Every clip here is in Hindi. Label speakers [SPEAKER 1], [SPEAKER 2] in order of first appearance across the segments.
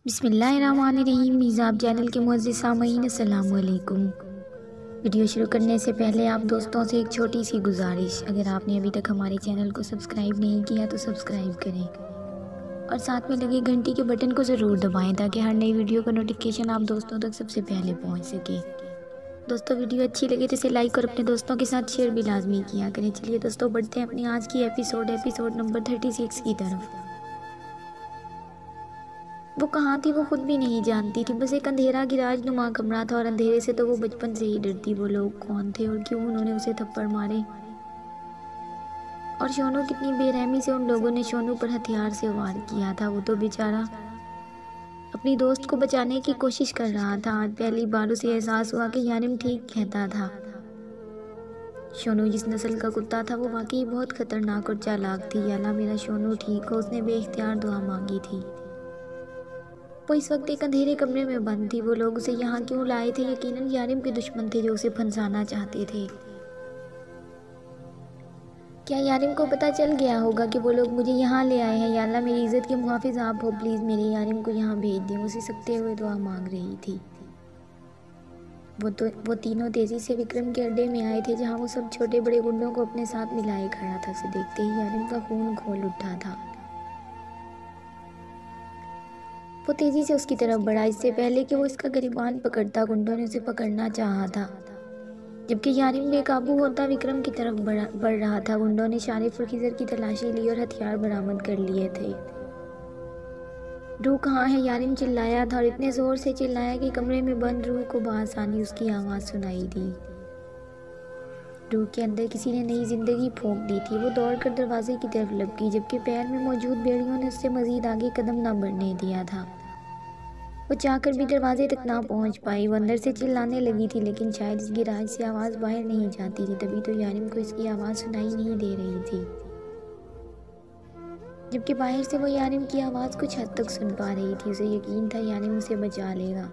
[SPEAKER 1] बिस्मिल्लाहिर्रहमानिर्रहीम। मीज़ाब चैनल के मुअज़्ज़िज़ सामईन अस्सलाम वालेकुम। वीडियो शुरू करने से पहले आप दोस्तों से एक छोटी सी गुजारिश, अगर आपने अभी तक हमारे चैनल को सब्सक्राइब नहीं किया तो सब्सक्राइब करें और साथ में लगे घंटी के बटन को ज़रूर दबाएं ताकि हर नई वीडियो का नोटिफिकेशन आप दोस्तों तक सबसे पहले पहुंच सके। दोस्तों, वीडियो अच्छी लगे तो इसे लाइक और अपने दोस्तों के साथ शेयर भी लाजमी किया करें। चलिए दोस्तों, बढ़ते हैं अपनी आज की एपिसोड नंबर 36 की तरफ। वो कहाँ थी वो खुद भी नहीं जानती थी। बस एक अंधेरा गिराज नुमा कमरा था और अंधेरे से तो वो बचपन से ही डरती। वो लोग कौन थे और क्यों उन्होंने उसे थप्पड़ मारे, और शोनू कितनी बेरहमी से उन लोगों ने शोनू पर हथियार से वार किया था। वो तो बेचारा अपनी दोस्त को बचाने की कोशिश कर रहा था। आज पहली बार उसे एहसास हुआ कि यारिम ठीक कहता था। शोनू जिस नस्ल का कुत्ता था वो वाकई बहुत खतरनाक और चालाक थी। या अल्लाह मेरा शोनू ठीक हो, उसने बेइख्तियार दुआ मांगी थी। वो इस वक्त एक अंधेरे कमरे में बंद थी। वो लोग उसे यहाँ क्यों लाए थे? यकीनन यारिम के दुश्मन थे जो उसे फंसाना चाहते थे। क्या यारिम को पता चल गया होगा कि वो लोग मुझे यहाँ ले आए हैं? या अल्लाह मेरी इज्जत के मुहाफिज आप हो, प्लीज़ मेरे यारिम को यहाँ भेज दें। उसे सकते हुए दुआ मांग रही थी। वो तीनों तेज़ी से विक्रम के अड्डे में आए थे जहाँ वो सब छोटे बड़े गुंडों को अपने साथ मिलाए खड़ा था। उसे देखते ही यारिम का खून खोल उठा था। वो तेज़ी से उसकी तरफ बढ़ा। इससे पहले कि वो इसका गिरबान पकड़ता, गुंडों ने उसे पकड़ना चाहा था। जबकि यारिम बेकाबू होता विक्रम की तरफ बढ़ रहा था। गुंडों ने शारिफ और खिजर की तलाशी ली और हथियार बरामद कर लिए थे। रूह कहाँ है? यारिम चिल्लाया था और इतने ज़ोर से चिल्लाया कि कमरे में बंद रूह को बआसानी उसकी आवाज़ सुनाई दी। रूह के अंदर किसी ने नई जिंदगी फूंक दी थी। वो दौड़कर दरवाजे की तरफ लपकी, जबकि पैर में मौजूद बेड़ियों ने उससे मजीद आगे कदम न बढ़ने दिया था। वो चाहकर भी दरवाजे तक ना पहुंच पाई। वो अंदर से चिल्लाने लगी थी, लेकिन शायद इस गिराज से आवाज़ बाहर नहीं जाती थी। तभी तो यारिम को इसकी आवाज़ सुनाई नहीं दे रही थी, जबकि बाहर से वो यारिम की आवाज़ कुछ हद तक सुन पा रही थी। उसे यकीन था यारिम उसे बचा लेगा।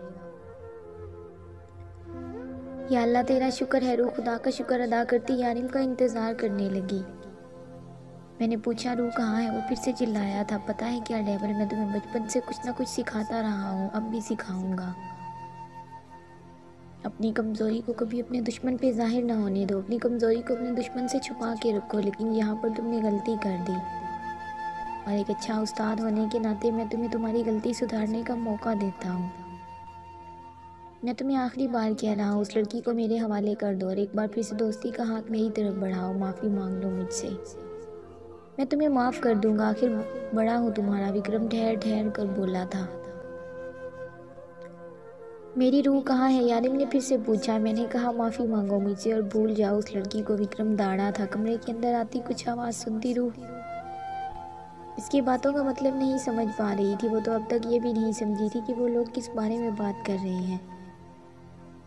[SPEAKER 1] या अल्लाह तेरा शुक्र है। रूह खुदा का शुक्र अदा करती यारिम का इंतज़ार करने लगी। मैंने पूछा रूह कहाँ है? वो फिर से चिल्लाया था। पता है क्या डेविल, मैं तुम्हें बचपन से कुछ ना कुछ सिखाता रहा हूँ, अब भी सिखाऊंगा। अपनी कमज़ोरी को कभी अपने दुश्मन पे जाहिर ना होने दो। अपनी कमज़ोरी को अपने दुश्मन से छुपा के रखो। लेकिन यहाँ पर तुमने गलती कर दी और एक अच्छा उस्ताद होने के नाते मैं तुम्हें तुम्हारी गलती सुधारने का मौका देता हूँ। मैं तुम्हें आखिरी बार कह रहा हूँ, उस लड़की को मेरे हवाले कर दो और एक बार फिर से दोस्ती का हाथ मेरी तरफ बढ़ाओ। माफ़ी मांग लो मुझसे, मैं तुम्हें माफ़ कर दूंगा। आखिर बड़ा हूँ तुम्हारा। विक्रम ठहर ठहर कर बोला था। मेरी रूह कहाँ है? यारिम ने फिर से पूछा। मैंने कहा माफ़ी मांगो मुझसे और भूल जाओ उस लड़की को। विक्रम दाड़ा था। कमरे के अंदर आती कुछ आवाज़ सुनती रूह इसकी बातों का मतलब नहीं समझ पा रही थी। वो तो अब तक ये भी नहीं समझी थी कि वो लोग किस बारे में बात कर रहे हैं।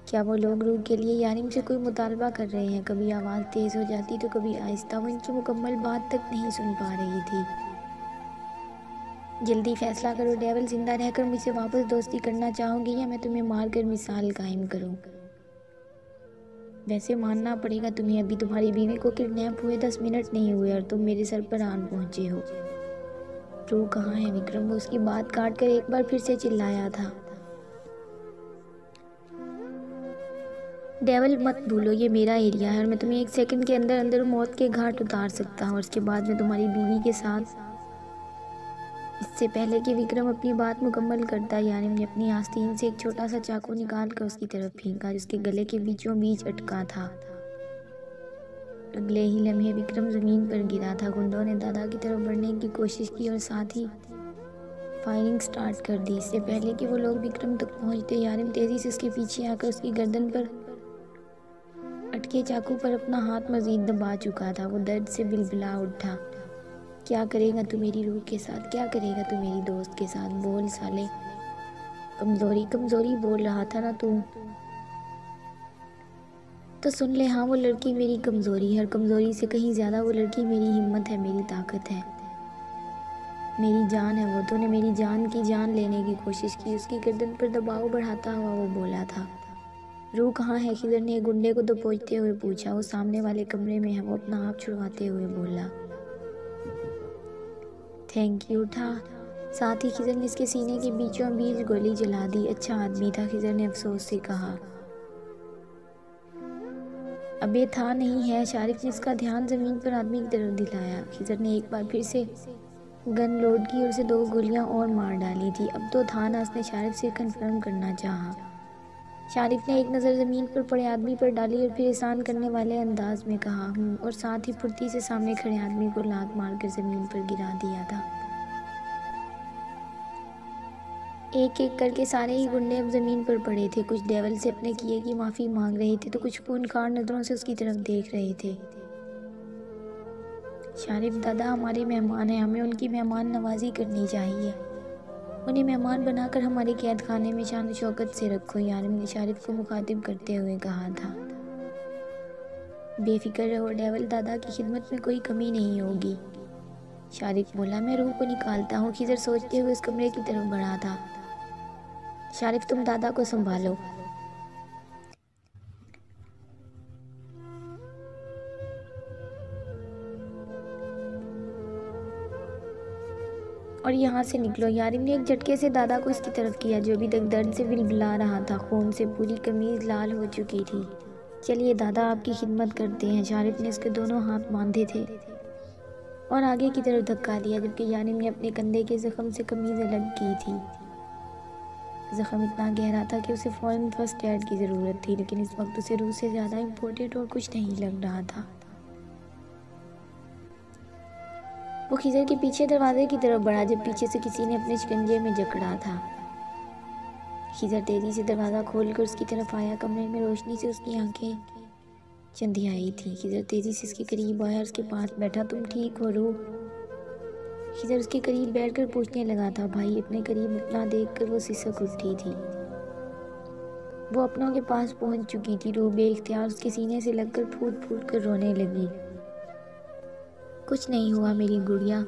[SPEAKER 1] क्या वो लोग रूह के लिए यारिम से कोई मुतालबा कर रहे हैं? कभी आवाज़ तेज़ हो जाती तो कभी आहिस्ता। वो इनकी मुकम्मल बात तक नहीं सुन पा रही थी। जल्दी फैसला करो डेविल, जिंदा रहकर मुझसे वापस दोस्ती करना चाहोगी या मैं तुम्हें मार कर मिसाल कायम करूं? वैसे मानना पड़ेगा तुम्हें, अभी तुम्हारी बीवी को किडनैप हुए 10 मिनट नहीं हुए और तुम मेरे सर पर आन पहुंचे हो। रूह कहाँ है? विक्रम वो उसकी बात काट कर एक बार फिर से चिल्लाया था। डेविल मत भूलो ये मेरा एरिया है और मैं तुम्हें 1 सेकंड के अंदर अंदर मौत के घाट उतार सकता हूँ और उसके बाद मैं तुम्हारी बीवी के साथ। इससे पहले कि विक्रम अपनी बात मुकम्मल करता, यारिम ने अपनी आस्तीन से एक छोटा सा चाकू निकाल कर उसकी तरफ फेंका, जिसके गले के बीचों बीच अटका था। अगले ही लम्हे विक्रम जमीन पर गिरा था। गुंडों ने दादा की तरफ बढ़ने की कोशिश की और साथ ही फायरिंग स्टार्ट कर दी। इससे पहले कि वो लोग विक्रम तक पहुंचते, यारिम तेजी से उसके पीछे आकर उसकी गर्दन पर अटके चाकू पर अपना हाथ मजीद दबा चुका था। वो दर्द से बिलबिला उठा। क्या करेगा तू मेरी रूह के साथ? क्या करेगा तू मेरी दोस्त के साथ? बोल साले। कमजोरी कमजोरी बोल रहा था ना तू? तो सुन ले, हाँ वो लड़की मेरी कमजोरी है और कमजोरी से कहीं ज्यादा वो लड़की मेरी हिम्मत है, मेरी ताकत है, मेरी जान है। वो तूने मेरी जान की जान लेने की कोशिश की। उसकी गर्दन पर दबाव बढ़ाता हुआ वो बोला था। रूह कहाँ है? खिदर ने गुंडे को दबोचते हुए पूछा। वो सामने वाले कमरे में है, वो अपना आप छुड़वाते हुए बोला। Thank you. था साथ ही खिज़र ने इसके सीने के बीचों बीच गोली जला दी। अच्छा आदमी था, खिज़र ने अफसोस से कहा। अब ये था नहीं है। शारिफ ने इसका ध्यान ज़मीन पर आदमी की तरफ दिलाया। खिज़र ने एक बार फिर से गन लोड की और उसे 2 गोलियां और मार डाली थी। अब तो था ना, उसने शारिफ से कंफर्म करना चाहा। शारिफ ने एक नज़र ज़मीन पर पड़े आदमी पर डाली और फिर एहसान करने वाले अंदाज में कहा हूँ, और साथ ही फुर्ती से सामने खड़े आदमी को लात मारकर ज़मीन पर गिरा दिया था। एक एक करके सारे ही गुंडे अब ज़मीन पर पड़े थे। कुछ डेवल से अपने किए की माफ़ी मांग रहे थे तो कुछ खूंखार नज़रों से उसकी तरफ देख रहे थे। शारिफ दादा हमारे मेहमान हैं, हमें उनकी मेहमान नवाजी करनी चाहिए। उन्हें मेहमान बनाकर हमारे कैद खाने में शान शौकत से रखो, यारिम ने शारिफ को मुखातिब करते हुए कहा था। बेफिक्र रहो डेवल दादा, की खिदमत में कोई कमी नहीं होगी। शारिफ बोला, मैं रूह को निकालता हूँ। खिज़र सोचते हुए उस कमरे की तरफ बढ़ा था। शारिफ तुम दादा को संभालो। और यहाँ से निकलो। यारिम ने एक झटके से दादा को इसकी तरफ किया, जो अभी तक दर्द से बिलबिला रहा था। खून से पूरी कमीज लाल हो चुकी थी। चलिए दादा, आपकी खिदमत करते हैं। शारिफ ने उसके दोनों हाथ बांधे थे और आगे की तरफ धक्का दिया, जबकि यारिम ने अपने कंधे के जख्म से कमीज अलग की थी। जख्म इतना गहरा था कि उसे फौरन फर्स्ट एड की ज़रूरत थी, लेकिन इस वक्त उसे रूह से ज़्यादा इम्पोर्टेंट और कुछ नहीं लग रहा था। वो खिज़र के पीछे दरवाजे की तरफ बढ़ा, जब पीछे से किसी ने अपने शिकंजे में जकड़ा था। खिज़र तेज़ी से दरवाज़ा खोलकर उसकी तरफ आया। कमरे में रोशनी से उसकी आंखें चंधियाई थी। खिज़र तेज़ी से उसके करीब आया और उसके पास बैठा। तुम ठीक हो रूह? खिज़र उसके करीब बैठकर पूछने लगा था। भाई अपने करीब इतना देखकर वो सिसक उठी थी। वो अपनों के पास पहुंच चुकी थी। रूह बेइख्तियार उसके सीने से लगकर फूट फूट कर रोने लगी। कुछ नहीं हुआ मेरी गुड़िया,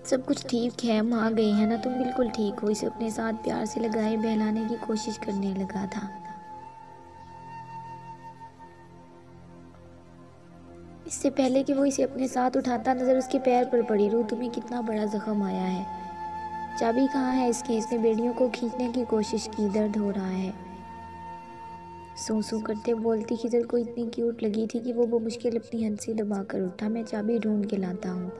[SPEAKER 1] सब कुछ ठीक है। हम आ गए हैं ना, तुम बिल्कुल ठीक हो। इसे अपने साथ प्यार से लगाए बहलाने की कोशिश करने लगा था। इससे पहले कि वो इसे अपने साथ उठाता, नज़र उसके पैर पर पड़ी। रूह तुम्हें कितना बड़ा जख्म आया है। चाबी कहाँ है इसकी? इसने बेड़ियों को खींचने की कोशिश की। दर्द हो रहा है। सू सू करते बोलती खिज़र को इतनी क्यूट लगी थी कि वो मुश्किल अपनी हंसी दबाकर उठा। मैं चाबी ढूंढ के लाता हूँ,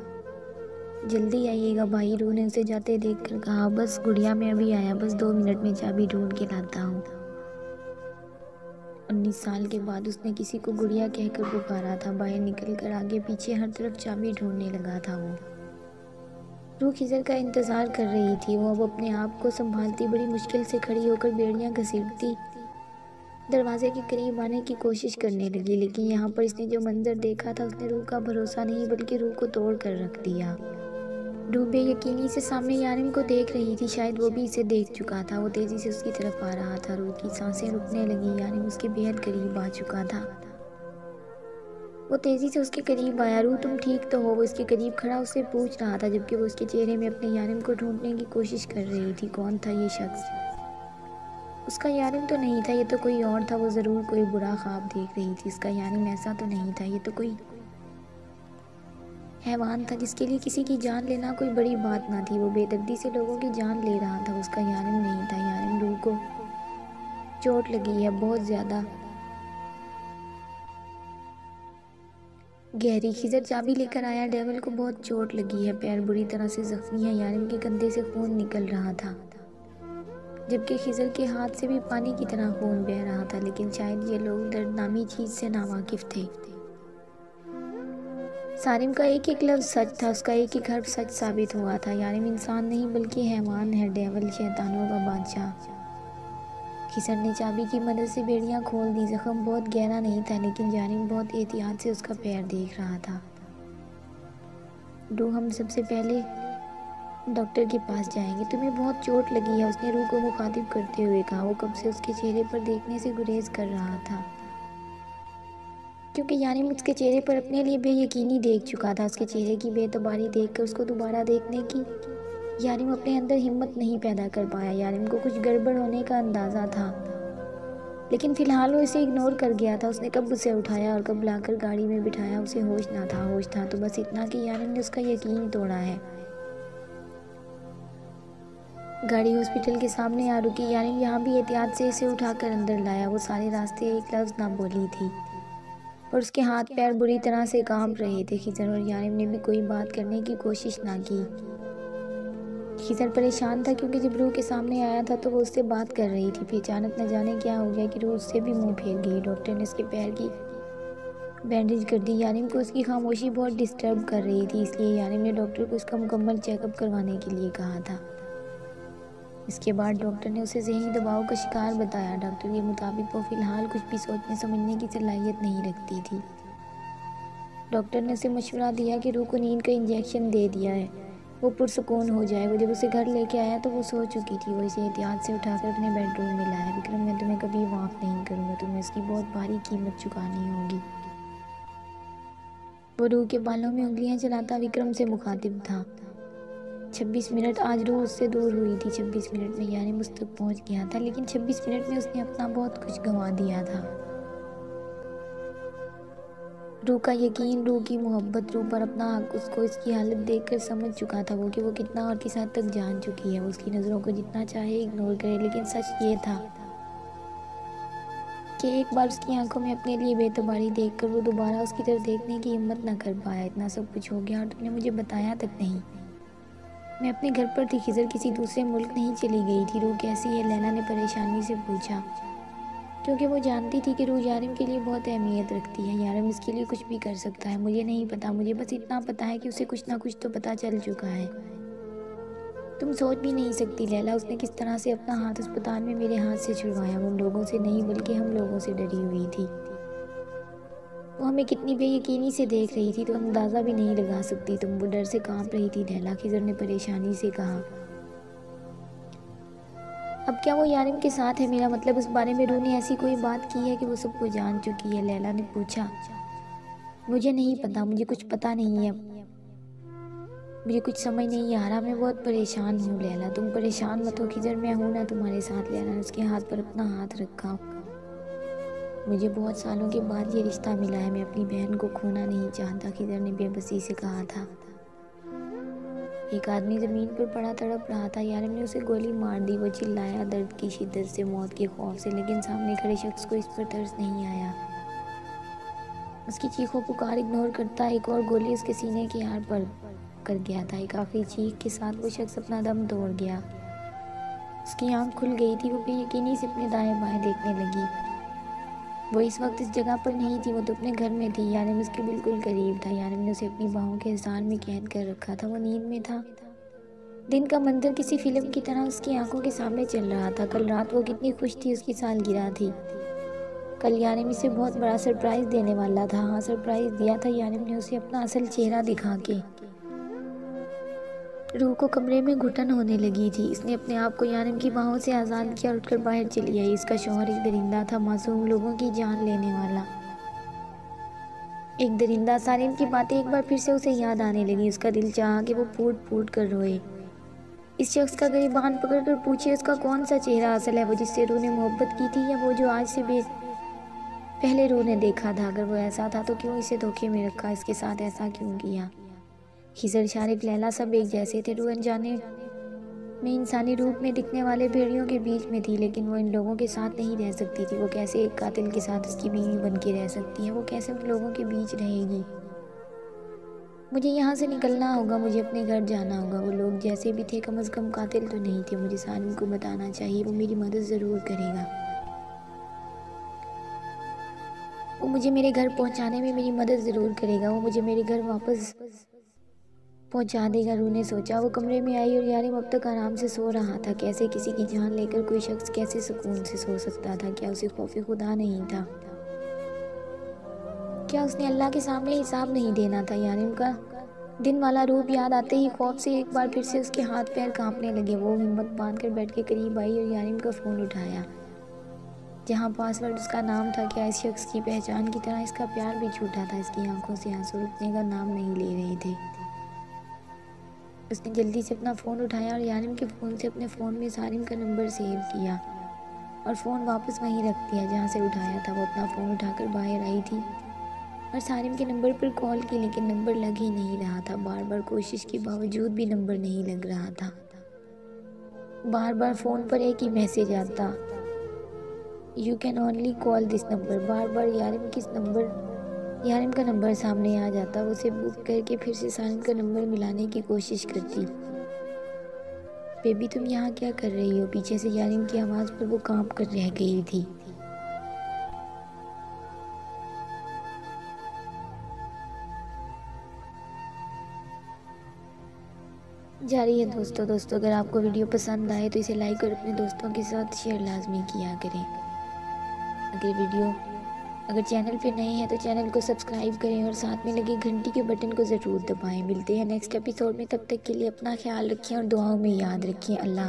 [SPEAKER 1] जल्दी आइएगा भाई, रूह ने उसे जाते देखकर कहा। बस गुड़िया, मैं अभी आया, बस 2 मिनट में चाबी ढूंढ के लाता हूँ। 19 साल के बाद उसने किसी को गुड़िया कहकर पुकारा था। बाहर निकलकर आगे पीछे हर तरफ चाबी ढूंढने लगा था। वो रूह खिज़र का इंतज़ार कर रही थी। वो अब अपने आप को संभालती बड़ी मुश्किल से खड़ी होकर बेड़ियाँ घसीटती दरवाजे के करीब आने की कोशिश करने लगी, लेकिन यहाँ पर इसने जो मंजर देखा था उसने रूह का भरोसा नहीं बल्कि रूह को तोड़ कर रख दिया। रूह बेयकीनी से सामने यारिम को देख रही थी। शायद वो भी इसे देख चुका था। वो तेज़ी से उसकी तरफ आ रहा था। रूह की सांसें रुकने लगी। यारिम उसके बेहद करीब आ चुका था। वो तेज़ी से उसके करीब आया। रूह तुम ठीक तो हो? वो इसके करीब खड़ा उससे पूछ रहा था, जबकि वो उसके चेहरे में अपने यारिम को ढूंढने की कोशिश कर रही थी। कौन था ये शख्स? उसका यारिम तो नहीं था, ये तो कोई और था। वो ज़रूर कोई बुरा ख्वाब देख रही थी। इसका यारिम ऐसा तो नहीं था। ये तो कोई हैवान था जिसके लिए किसी की जान लेना कोई बड़ी बात ना थी। वो बेदर्दी से लोगों की जान ले रहा था। उसका यारिम नहीं था। यारिम रूह को चोट लगी है, बहुत ज़्यादा गहरी। खिज़र चाबी लेकर आया। डेविल को बहुत चोट लगी है, पैर बुरी तरह से जख्मी है। यारिम के कंधे से खून निकल रहा था, जबकि खिज़र के हाथ से भी पानी की तरह खून बह रहा था। लेकिन शायद ये लोग दर्दनामी चीज़ से नावाकिफ़ थे। सारिम का एक एक लफ्ज़ सच था। उसका एक एक हर्फ सच साबित हुआ था। यारिम इंसान नहीं बल्कि हैवान है, डेविल, शैतानों का बादशाह। खिज़र ने चाबी की मदद से बेड़ियाँ खोल दी। जख्म बहुत गहरा नहीं था, लेकिन यारिम बहुत एहतियात से उसका पैर देख रहा था। रूह, हम सबसे पहले डॉक्टर के पास जाएंगे, तुम्हें बहुत चोट लगी है, उसने रूह को मुखातिब करते हुए कहा। वो कब से उसके चेहरे पर देखने से गुरेज कर रहा था, क्योंकि यारिम उसके चेहरे पर अपने लिए बेयकीनी देख चुका था। उसके चेहरे की बेतबारी देखकर उसको दोबारा देखने की यारिम अपने अंदर हिम्मत नहीं पैदा कर पाया। यारिम को कुछ गड़बड़ होने का अंदाज़ा था, लेकिन फ़िलहाल वो इसे इग्नोर कर गया था। उसने कब उसे उठाया और कब लाकर गाड़ी में बिठाया उसे होश ना था। होश था तो बस इतना कि यारिम ने उसका यकीन तोड़ा है। गाड़ी हॉस्पिटल के सामने आ रुकी। यानी यहाँ भी एहतियात से इसे उठाकर अंदर लाया। वो सारे रास्ते एक लफ्ज़ ना बोली थी और उसके हाथ पैर बुरी तरह से कांप रहे थे। खिजर और यानिम ने भी कोई बात करने की कोशिश ना की। खिजर परेशान था क्योंकि जब रूह के सामने आया था तो वो उससे बात कर रही थी। फिर अचानक न जाने क्या हो गया कि रूह उससे भी मुंह फेर गई। डॉक्टर ने उसके पैर की बैंडेज कर दी। यानिम को उसकी खामोशी बहुत डिस्टर्ब कर रही थी, इसलिए यानिम ने डॉक्टर को उसका मुकम्मल चेकअप करवाने के लिए कहा था। इसके बाद डॉक्टर ने उसे ज़हनी दबाव का शिकार बताया। डॉक्टर के मुताबिक वो फ़िलहाल कुछ भी सोचने समझने की सलाहियत नहीं रखती थी। डॉक्टर ने उसे मशवरा दिया कि रूह को नींद का इंजेक्शन दे दिया है, वो पुरसुकून हो जाए। वो जब उसे घर लेके आया तो वो सो चुकी थी। वो इसे एहतियात से उठाकर अपने बेडरूम में लाया। विक्रम, मैं तुम्हें कभी माफ़ नहीं करूँगा, तुम्हें इसकी बहुत भारी कीमत चुकानी होगी। वो रूह के बालों में उंगलियां चलाता विक्रम से मुखातिब था। 26 मिनट आज रूह उससे दूर हुई थी। 26 मिनट में यानी मुझ तक पहुँच गया था, लेकिन 26 मिनट में उसने अपना बहुत कुछ गंवा दिया था। रूह का यकीन, रूह की मोहब्बत, रूह पर अपना हक। उसको इसकी हालत देखकर समझ चुका था वो कि वो कितना और किस हद तक जान चुकी है। वो उसकी नज़रों को जितना चाहे इग्नोर करे, लेकिन सच ये था कि एक बार उसकी आंखों में अपने लिए बेतबारी देखकर वो दोबारा उसकी तरफ देखने की हिम्मत न कर पाया। इतना सब कुछ हो गया और तुमने मुझे बताया तक नहीं। मैं अपने घर पर थी खिजर, किसी दूसरे मुल्क नहीं चली गई थी। रूह कैसी है? लैला ने परेशानी से पूछा, क्योंकि वो जानती थी कि रूह यारिम के लिए बहुत अहमियत रखती है। यारिम इसके लिए कुछ भी कर सकता है। मुझे नहीं पता, मुझे बस इतना पता है कि उसे कुछ ना कुछ तो पता चल चुका है। तुम सोच भी नहीं सकती लैला, उसने किस तरह से अपना हाथ अस्पताल में मेरे हाथ से छुड़वाया। वो उन लोगों से नहीं बल्कि हम लोगों से डरी हुई थी। वो हमें कितनी बेयकीनी से देख रही थी तो अंदाज़ा भी नहीं लगा सकती तुम। वो डर से कांप रही थी लैला, खिजर ने परेशानी से कहा। अब क्या वो यारिम के साथ है? मेरा मतलब उस बारे में रूह ने ऐसी कोई बात की है कि वो सबको जान चुकी है? लैला ने पूछा। मुझे नहीं पता, मुझे कुछ पता नहीं है। मुझे कुछ समझ नहीं आ रहा, मैं बहुत परेशान हूँ। लैला, तुम परेशान मत हो खिजर, मैं हूँ ना तुम्हारे साथ। लैला ने उसके हाथ पर अपना हाथ रखा। मुझे बहुत सालों के बाद ये रिश्ता मिला है, मैं अपनी बहन को खोना नहीं चाहता, खिजर ने बेबसी से कहा था। एक आदमी ज़मीन पर पड़ा तड़प रहा था। यारिम ने उसे गोली मार दी। वो चिल्लाया दर्द की शिद्दत से, मौत के खौफ से, लेकिन सामने खड़े शख्स को इस पर तरस नहीं आया। उसकी चीखों पुकार इग्नोर करता एक और गोली उसके सीने के हार पर कर गया था। एक आखिरी चीख के साथ वो शख्स अपना दम तोड़ गया। उसकी आंख खुल गई थी। वो बेयकीनी से अपने दाएं बाएं देखने लगी। वो इस वक्त इस जगह पर नहीं थी, वो तो अपने घर में थी। यारिम उसके बिल्कुल करीब था। यारिम ने उसे अपनी बाहों के हिसार में कैद कर रखा था। वो नींद में था। दिन का मंजर किसी फिल्म की तरह उसकी आंखों के सामने चल रहा था। कल रात वो कितनी खुश थी, उसकी सालगिरह थी। कल यारिम इसे बहुत बड़ा सरप्राइज़ देने वाला था। हाँ, सरप्राइज़ दिया था यारिम ने उसे अपना असल चेहरा दिखा के। रूह को कमरे में घुटन होने लगी थी। इसने अपने आप को यारिम की बाहों से आज़ाद किया और उठकर बाहर चली आई। इसका शौहर एक दरिंदा था, मासूम लोगों की जान लेने वाला एक दरिंदा। सारिम की बातें एक बार फिर से उसे याद आने लगी। उसका दिल चाहा कि वो फूट फूट कर रोए। इस शख्स का गिरबान पकड़कर पूछे उसका कौन सा चेहरा असल है, वो जिससे रूह ने मोहब्बत की थी या वो जो आज से पहले रूह ने देखा था। अगर वो ऐसा था तो क्यों इसे धोखे में रखा, इसके साथ ऐसा क्यों किया। खिजर, शारिक, लैला सब एक जैसे थे। रूह अनजाने में इंसानी रूप में दिखने वाले भेड़ियों के बीच में थी, लेकिन वो इन लोगों के साथ नहीं रह सकती थी। वो कैसे एक कातिल के साथ उसकी बीवी बन के रह सकती है? वो कैसे उन लोगों के बीच रहेगी? मुझे यहाँ से निकलना होगा, मुझे अपने घर जाना होगा। वो लोग जैसे भी थे कम से कम कातिल तो नहीं थे। मुझे सारिम को बताना चाहिए, वो मेरी मदद ज़रूर करेगा। वो मुझे मेरे घर पहुँचाने में मेरी मदद ज़रूर करेगा। वो मुझे मेरे घर वापस पहुँचा देगा, रूह ने सोचा। वो कमरे में आई और यारिम अब तक आराम से सो रहा था। कैसे किसी की जान लेकर कोई शख्स कैसे सुकून से सो सकता था? क्या उसे खौफ खुदा नहीं था? क्या उसने अल्लाह के सामने हिसाब नहीं देना था? यारिम का दिन वाला रूप याद आते ही खौफ से एक बार फिर से उसके हाथ पैर कांपने लगे। वो हिम्मत बांधकर बेड के करीब आई और यारिम का फ़ोन उठाया। जहाँ पासवर्ड उसका नाम था, क्या इस शख्स की पहचान की तरह इसका प्यार भी झूठा था? इसकी आंखों से आंसू रुकने का नाम नहीं ले रहे थे। उसने जल्दी से अपना फ़ोन उठाया और यारिम के फ़ोन से अपने फ़ोन में सारिम का नंबर सेव किया और फ़ोन वापस वहीं रख दिया जहाँ से उठाया था। वो अपना फ़ोन उठाकर बाहर आई थी और सारिम के नंबर पर कॉल की, लेकिन नंबर लग ही नहीं रहा था। बार बार कोशिश के बावजूद भी नंबर नहीं लग रहा था। बार बार फ़ोन पर एक ही मैसेज आता, you can only call this number. बार बार यारिम का नंबर सामने आ जाता। उसे बुक करके फिर से सारिम का नंबर मिलाने की कोशिश करती। बेबी तुम यहाँ क्या कर रही हो? पीछे से यारिम की आवाज़ पर वो कांप कर रह गई थी। जारी है दोस्तों अगर आपको वीडियो पसंद आए तो इसे लाइक और अपने दोस्तों के साथ शेयर लाजमी किया करें। अगर चैनल पे नए हैं तो चैनल को सब्सक्राइब करें और साथ में लगे घंटी के बटन को ज़रूर दबाएं। मिलते हैं नेक्स्ट एपिसोड में, तब तक के लिए अपना ख्याल रखें और दुआओं में याद रखें। अल्लाह।